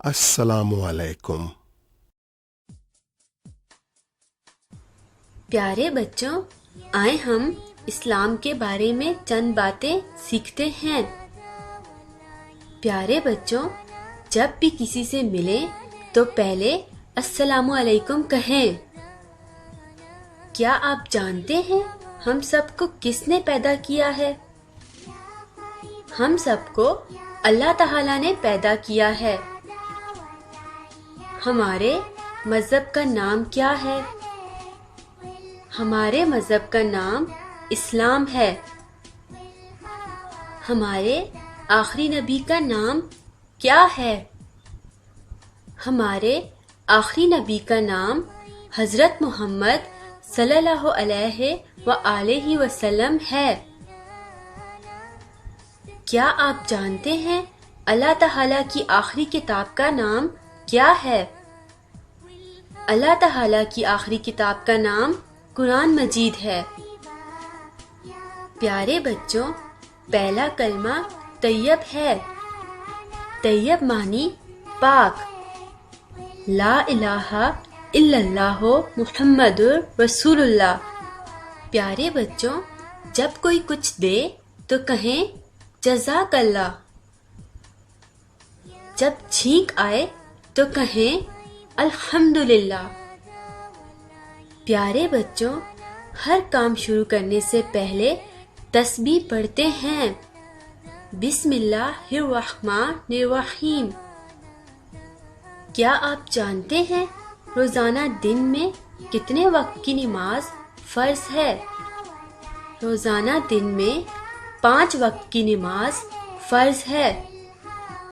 السلام علیکم۔ پیارے بچوں، آئے ہم اسلام کے بارے میں چند باتیں سیکھتے ہیں۔ پیارے بچوں، جب بھی کسی سے ملیں تو پہلے السلام علیکم کہیں۔ کیا آپ جانتے ہیں ہم سب کو کس نے پیدا کیا ہے؟ ہم سب کو اللہ تعالیٰ نے پیدا کیا ہے۔ ہمارے مذہب کا نام کیا ہے؟ ہمارے مذہب کا نام اسلام ہے۔ ہمارے آخری نبی کا نام کیا ہے؟ ہمارے آخری نبی کا نام حضرت محمد صلی اللہ علیہ وآلہ وسلم ہے۔ کیا آپ جانتے ہیں اللہ تعالیٰ کی آخری کتاب کا نام کیا ہے؟ اللہ تعالیٰ کی آخری کتاب کا نام قرآن مجید ہے۔ پیارے بچوں، پہلا کلمہ طیب ہے۔ طیب معنی پاک۔ لا الہ الا اللہ محمد رسول اللہ۔ پیارے بچوں، جب کوئی کچھ دے تو کہیں جزاک اللہ۔ جب چھینک آئے تو کہیں الحمدللہ۔ پیارے بچوں، ہر کام شروع کرنے سے پہلے تسبیح پڑھتے ہیں۔ بسم اللہ الرحمن الرحیم۔ کیا آپ جانتے ہیں روزانہ دن میں کتنے وقت کی نماز فرض ہے؟ روزانہ دن میں 5 وقت کی نماز فرض ہے۔